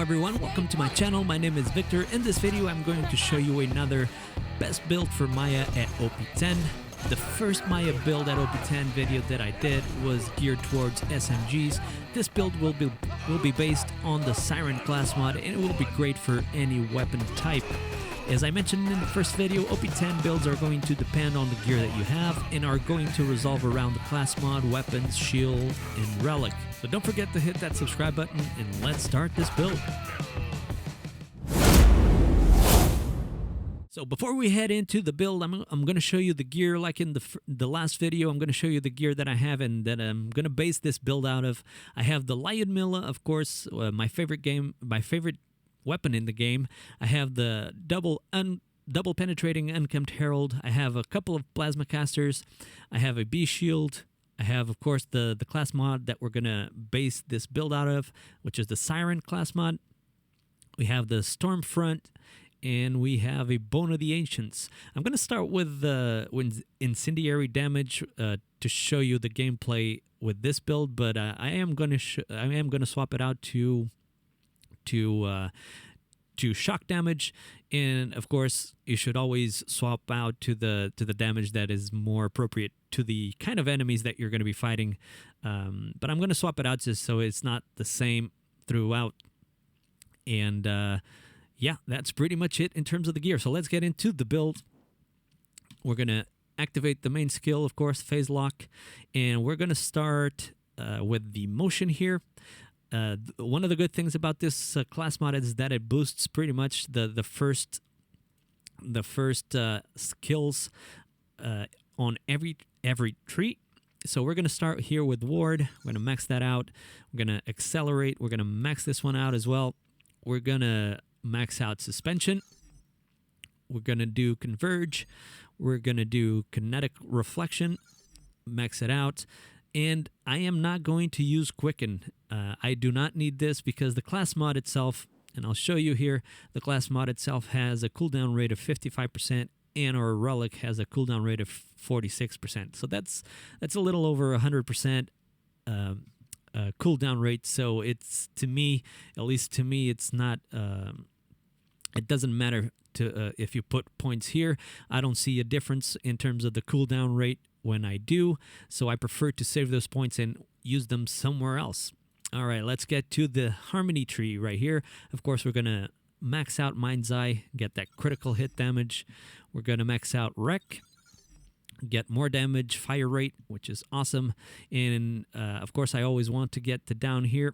everyone, welcome to my channel. My name is Victor. In this video I'm going to show you another best build for Maya at OP10. The first Maya build at OP10 video that I did was geared towards SMGs. This build will be based on the Siren class mod, and it will be great for any weapon type. As I mentioned in the first video, OP10 builds are going to depend on the gear that you have and are going to resolve around the class mod, weapons, shield, and relic. So don't forget to hit that subscribe button and let's start this build. So before we head into the build, I'm going to show you the gear like in the last video. I'm going to show you the gear that I have and that I'm going to base this build out of. I have the Lion Milla, of course, my favorite weapon in the game. I have the double penetrating unkempt herald. I have a couple of plasma casters. I have a B shield. I have, of course, the class mod that we're gonna base this build out of, which is the Siren class mod. We have the Stormfront, and we have a Bone of the Ancients. I'm gonna start with incendiary damage to show you the gameplay with this build, but I am gonna swap it out to shock damage, and of course you should always swap out to the damage that is more appropriate to the kind of enemies that you're going to be fighting, but I'm going to swap it out just so it's not the same throughout. And yeah, that's pretty much it in terms of the gear. So let's get into the build. We're going to activate the main skill, of course, phase lock, and we're going to start with the motion here. One of the good things about this class mod is that it boosts pretty much the first skills on every tree. So we're gonna start here with ward. We're gonna max that out. We're gonna accelerate. We're gonna max this one out as well. We're gonna max out suspension. We're gonna do converge. We're gonna do kinetic reflection. Max it out. And I am not going to use Quicken. I do not need this because the class mod itself, and I'll show you here, the class mod itself has a cooldown rate of 55%, and our relic has a cooldown rate of 46%. So that's a little over 100% cooldown rate. So it's, to me, at least to me, it's not. It doesn't matter if you put points here. I don't see a difference in terms of the cooldown rate when I do, so I prefer to save those points and use them somewhere else. All right, let's get to the harmony tree right here. Of course, we're gonna max out Mind's Eye, get that critical hit damage. We're gonna max out Wreck, get more damage, fire rate, which is awesome. And of course, I always want to get to down here.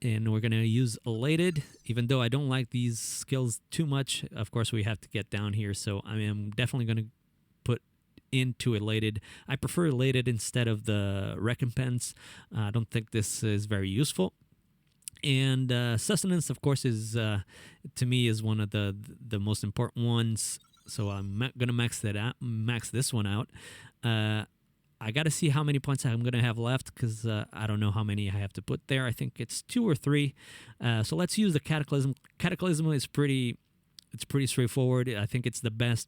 And we're going to use Elated, even though I don't like these skills too much. Of course, we have to get down here, so I am definitely going to put into Elated. I prefer Elated instead of the Recompense. I don't think this is very useful. And Sustenance, of course, is to me is one of the most important ones. So I'm going to max this one out. I got to see how many points I'm going to have left because I don't know how many I have to put there. I think it's 2 or 3. So let's use the Cataclysm. Cataclysm is pretty straightforward. I think it's the best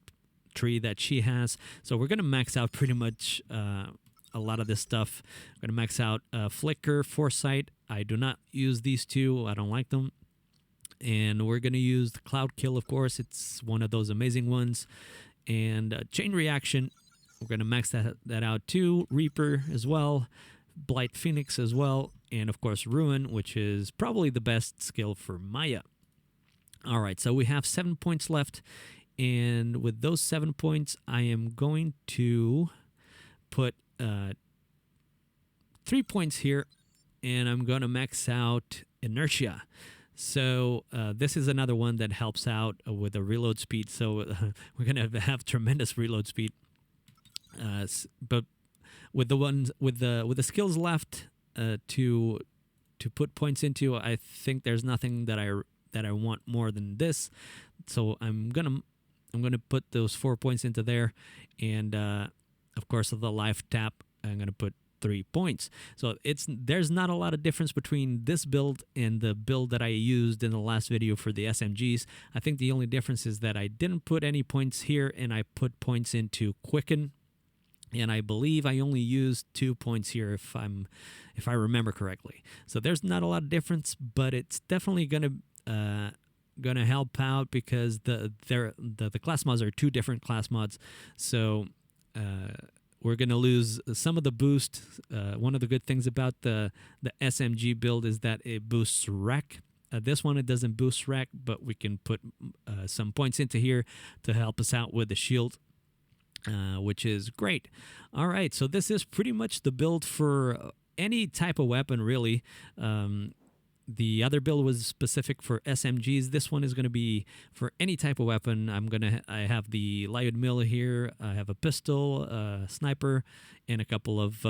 tree that she has. So we're going to max out pretty much a lot of this stuff. We're going to max out Flicker, Foresight. I do not use these two. I don't like them. And we're going to use the Cloud Kill, of course. It's one of those amazing ones. And Chain Reaction. We're going to max that out too. Reaper as well. Blight Phoenix as well. And of course Ruin, which is probably the best skill for Maya. All right, so we have 7 points left. And with those 7 points, I am going to put 3 points here. And I'm going to max out Inertia. So this is another one that helps out with the reload speed. So we're going to have tremendous reload speed. But with the skills left to put points into, I think there's nothing that I want more than this. So I'm gonna put those 4 points into there, and of course the life tap I'm gonna put 3 points. So there's not a lot of difference between this build and the build that I used in the last video for the SMGs. I think the only difference is that I didn't put any points here, and I put points into Quicken. And I believe I only used 2 points here if I remember correctly. So there's not a lot of difference, but it's definitely going to gonna help out because the class mods are two different class mods, so we're gonna lose some of the boost. One of the good things about the SMG build is that it boosts wreck. This one, it doesn't boost wreck, but we can put some points into here to help us out with the shield, which is great. All right, so this is pretty much the build for any type of weapon, really. The other build was specific for SMGs. This one is going to be for any type of weapon. I have the Lyud Mill here. I have a pistol, sniper, and a couple of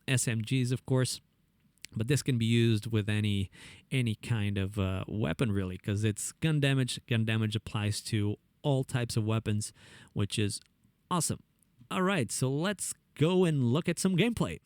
SMGs, of course. But this can be used with any kind of weapon, really, because it's gun damage. Gun damage applies to all types of weapons, which is awesome. All right, so let's go and look at some gameplay.